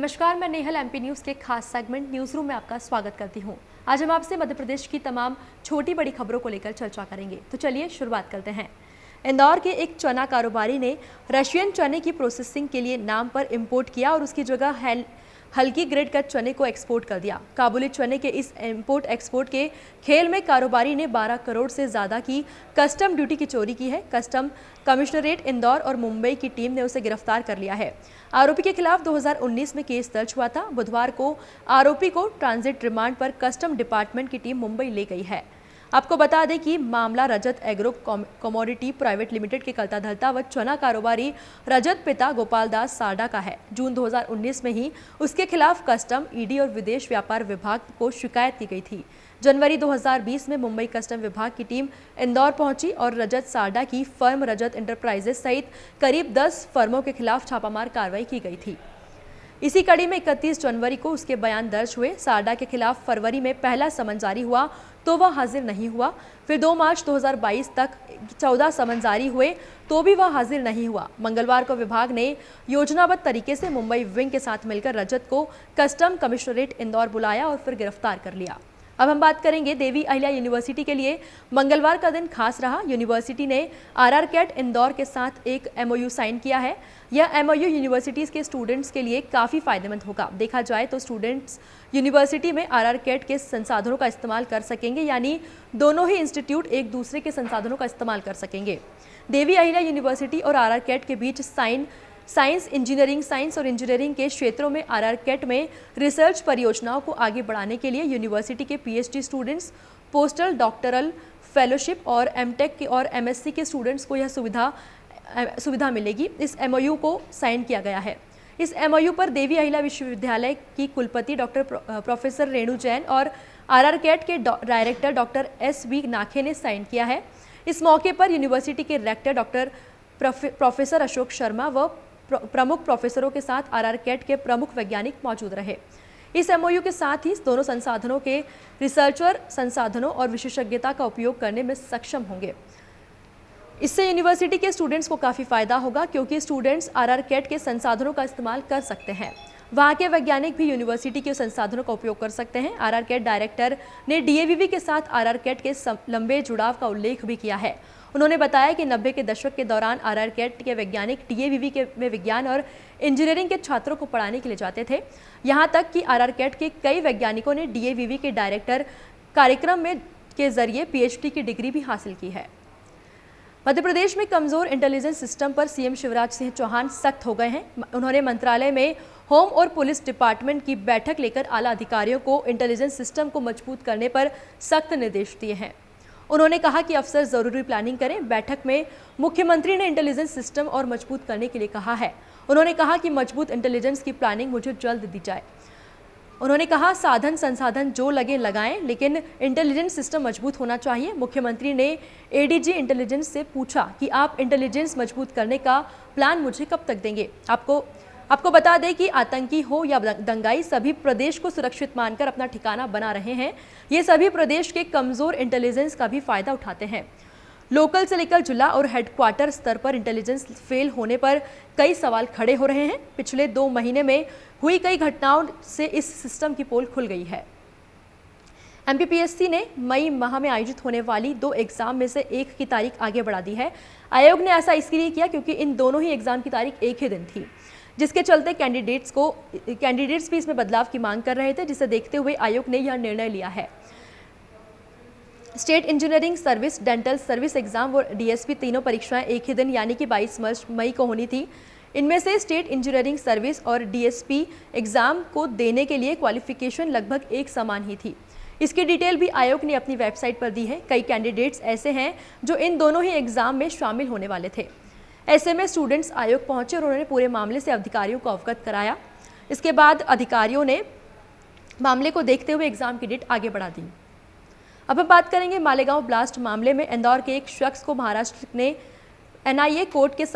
नमस्कार, मैं Nehal MP news के खास सेगमेंट न्यूज़ रूम में आपका स्वागत करती हूं। आज हम आपसे मध्य प्रदेश की तमाम छोटी बड़ी खबरों को लेकर चर्चा करेंगे। तो चलिए शुरुआत करते हैं। इंदौर के एक चना कारोबारी ने रशियन चने की प्रोसेसिंग के लिए नाम पर इंपोर्ट किया और उसकी जगह हल्की ग्रेड का चने को एक्सपोर्ट कर दिया। काबुली चने के इस इंपोर्ट एक्सपोर्ट के खेल में कारोबारी ने 12 करोड़ से ज़्यादा की कस्टम ड्यूटी की चोरी की है। कस्टम कमिश्नरेट इंदौर और मुंबई की टीम ने उसे गिरफ्तार कर लिया है। आरोपी के खिलाफ 2019 में केस दर्ज हुआ था। बुधवार को आरोपी को ट्रांजिट रिमांड पर कस्टम डिपार्टमेंट की टीम मुंबई ले गई है। आपको बता दें कि मामला रजत एग्रो कमोडिटी प्राइवेट लिमिटेड के करता धरता व चना कारोबारी रजत पिता गोपाल दास सारडा का है। जून 2019 में ही उसके खिलाफ कस्टम, ईडी और विदेश व्यापार विभाग को शिकायत की गई थी। जनवरी 2020 में मुंबई कस्टम विभाग की टीम इंदौर पहुंची और रजत सारडा की फर्म रजत इंटरप्राइजेस सहित करीब 10 फर्मों के खिलाफ छापामार कार्रवाई की गई थी। इसी कड़ी में 31 जनवरी को उसके बयान दर्ज हुए। सारडा के खिलाफ फरवरी में पहला समन जारी हुआ तो वह हाजिर नहीं हुआ। फिर 2 मार्च 2022 तक 14 समन जारी हुए तो भी वह हाजिर नहीं हुआ। मंगलवार को विभाग ने योजनाबद्ध तरीके से मुंबई विंग के साथ मिलकर रजत को कस्टम कमिश्नरेट इंदौर बुलाया और फिर गिरफ्तार कर लिया। अब हम बात करेंगे देवी अहिल्या यूनिवर्सिटी के लिए मंगलवार का दिन खास रहा। यूनिवर्सिटी ने RRCAT इंदौर के साथ एक MOU साइन किया है। यह MOU यूनिवर्सिटीज़ के स्टूडेंट्स के लिए काफ़ी फायदेमंद होगा। देखा जाए तो स्टूडेंट्स यूनिवर्सिटी में RRCAT के संसाधनों का इस्तेमाल कर सकेंगे, यानी दोनों ही इंस्टीट्यूट एक दूसरे के संसाधनों का इस्तेमाल कर सकेंगे। देवी अहिल्या यूनिवर्सिटी और RRCAT के बीच साइंस, इंजीनियरिंग के क्षेत्रों में RRCAT में रिसर्च परियोजनाओं को आगे बढ़ाने के लिए यूनिवर्सिटी के PhD students, postal doctoral fellowship और MTech और MSc के स्टूडेंट्स को यह सुविधा मिलेगी। इस MOU को साइन किया गया है। इस MOU पर देवी अहिल्या विश्वविद्यालय की कुलपति प्रोफेसर रेणु जैन और RRCAT के डायरेक्टर डॉक्टर SV नाखे ने साइन किया है। इस मौके पर यूनिवर्सिटी के रेक्टर प्रोफेसर अशोक शर्मा व प्रमुख प्रोफेसरों के साथ RRCAT के प्रमुख वैज्ञानिक मौजूद रहे। इस MOU के साथ ही दोनों संसाधनों के रिसर्चर संसाधनों और विशेषज्ञता का उपयोग करने में सक्षम होंगे। इससे यूनिवर्सिटी के स्टूडेंट्स को काफ़ी फायदा होगा, क्योंकि स्टूडेंट्स RRCAT के संसाधनों का इस्तेमाल कर सकते हैं। वहाँ के वैज्ञानिक भी यूनिवर्सिटी के संसाधनों का उपयोग कर सकते हैं। RRCAT डायरेक्टर ने DAVV के साथ RRCAT के लंबे जुड़ाव का उल्लेख भी किया है। उन्होंने बताया कि 90 के दशक के दौरान RRCAT के वैज्ञानिक DAVV में विज्ञान और इंजीनियरिंग के छात्रों को पढ़ाने के लिए जाते थे। यहाँ तक कि RRCAT के कई वैज्ञानिकों ने DAVV के डायरेक्टर कार्यक्रम के जरिए PhD की डिग्री भी हासिल की है। मध्य प्रदेश में कमजोर इंटेलिजेंस सिस्टम पर CM शिवराज सिंह चौहान सख्त हो गए हैं। उन्होंने मंत्रालय में होम और पुलिस डिपार्टमेंट की बैठक लेकर आला अधिकारियों को इंटेलिजेंस सिस्टम को मजबूत करने पर सख्त निर्देश दिए हैं। उन्होंने कहा कि अफसर जरूरी प्लानिंग करें। बैठक में मुख्यमंत्री ने इंटेलिजेंस सिस्टम और मजबूत करने के लिए कहा है। उन्होंने कहा कि मजबूत इंटेलिजेंस की प्लानिंग मुझे जल्द दी जाए। उन्होंने कहा साधन संसाधन जो लगे लगाएं, लेकिन इंटेलिजेंस सिस्टम मजबूत होना चाहिए। मुख्यमंत्री ने ADG इंटेलिजेंस से पूछा कि आप इंटेलिजेंस मजबूत करने का प्लान मुझे कब तक देंगे। आपको बता दें कि आतंकी हो या दंगाई, सभी प्रदेश को सुरक्षित मानकर अपना ठिकाना बना रहे हैं। ये सभी प्रदेश के कमजोर इंटेलिजेंस का भी फायदा उठाते हैं। लोकल से लेकर जिला और हेडक्वार्टर स्तर पर इंटेलिजेंस फेल होने पर कई सवाल खड़े हो रहे हैं। पिछले 2 महीने में हुई कई घटनाओं से इस सिस्टम की पोल खुल गई है। MPPSC ने मई माह में आयोजित होने वाली 2 एग्जाम में से एक की तारीख आगे बढ़ा दी है। आयोग ने ऐसा इसलिए किया क्योंकि इन दोनों ही एग्जाम की तारीख एक ही दिन थी, जिसके चलते कैंडिडेट्स भी इसमें बदलाव की मांग कर रहे थे, जिसे देखते हुए आयोग ने यह निर्णय लिया है। State engineering service, dental service exam और DSP तीनों परीक्षाएं एक ही दिन यानी कि 22 मई को होनी थी। इनमें से स्टेट इंजीनियरिंग सर्विस और DSP एग्जाम को देने के लिए क्वालिफिकेशन लगभग एक समान ही थी। इसकी डिटेल भी आयोग ने अपनी वेबसाइट पर दी है। कई कैंडिडेट्स ऐसे हैं जो इन दोनों ही एग्जाम में शामिल होने वाले थे। ऐसे में स्टूडेंट्स आयोग पहुंचे और उन्होंने पूरे मामले से अधिकारियों को अवगत कराया। इसके बाद अधिकारियों ने मामले को देखते हुए एग्जाम की डेट आगे बढ़ा दी। अब हम बात करेंगे मालेगांव ब्लास्ट मामले में। इंदौर के एक शख्स को महाराष्ट्र ने NIA कोर्ट के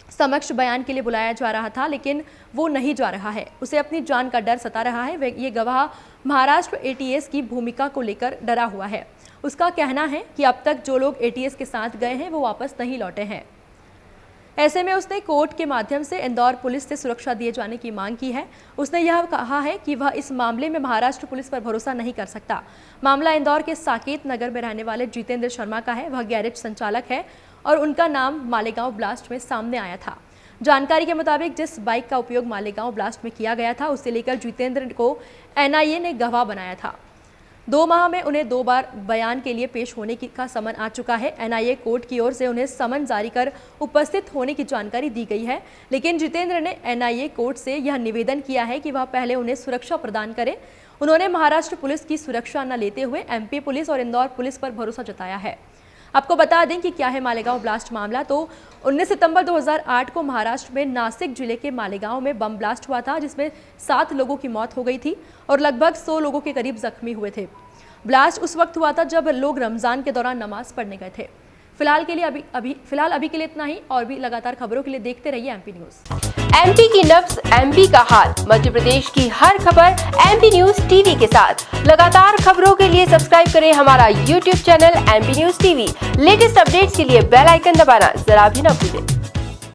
समक्ष बयान के लिए बुलाया जा रहा था, लेकिन वो नहीं जा रहा है। उसे अपनी जान का डर सता रहा है। ये गवाह महाराष्ट्र ATS की भूमिका को लेकर डरा हुआ है। उसका कहना है कि अब तक जो लोग ATS के साथ गए हैं वो वापस नहीं लौटे हैं। ऐसे में उसने कोर्ट के माध्यम से इंदौर पुलिस से सुरक्षा दिए जाने की मांग की है। उसने यह कहा है कि वह इस मामले में महाराष्ट्र पुलिस पर भरोसा नहीं कर सकता। मामला इंदौर के साकेत नगर में रहने वाले जितेंद्र शर्मा का है। वह गैरेज संचालक है और उनका नाम मालेगांव ब्लास्ट में सामने आया था। जानकारी के मुताबिक जिस बाइक का उपयोग मालेगांव ब्लास्ट में किया गया था, उसे लेकर जितेंद्र को एनआईए ने गवाह बनाया था। 2 माह में उन्हें 2 बार बयान के लिए पेश होने का समन आ चुका है। एनआईए कोर्ट की ओर से उन्हें समन जारी कर उपस्थित होने की जानकारी दी गई है, लेकिन जितेंद्र ने एनआईए कोर्ट से यह निवेदन किया है कि वह पहले उन्हें सुरक्षा प्रदान करे। उन्होंने महाराष्ट्र पुलिस की सुरक्षा न लेते हुए एमपी पुलिस और इंदौर पुलिस पर भरोसा जताया है। आपको बता दें कि क्या है मालेगांव ब्लास्ट मामला। तो 19 सितंबर 2008 को महाराष्ट्र में नासिक जिले के मालेगांव में बम ब्लास्ट हुआ था, जिसमें 7 लोगों की मौत हो गई थी और लगभग 100 लोगों के करीब जख्मी हुए थे। ब्लास्ट उस वक्त हुआ था जब लोग रमजान के दौरान नमाज पढ़ने गए थे। फिलहाल अभी के लिए इतना ही, और भी लगातार खबरों के लिए देखते रहिए एमपी न्यूज। एमपी की नब्ज, एमपी का हाल, मध्य प्रदेश की हर खबर एमपी न्यूज टीवी के साथ। लगातार खबरों के लिए सब्सक्राइब करें हमारा YouTube channel MP news TV. Latest updates के लिए बेल आइकन दबाना जरा भी न भूलें।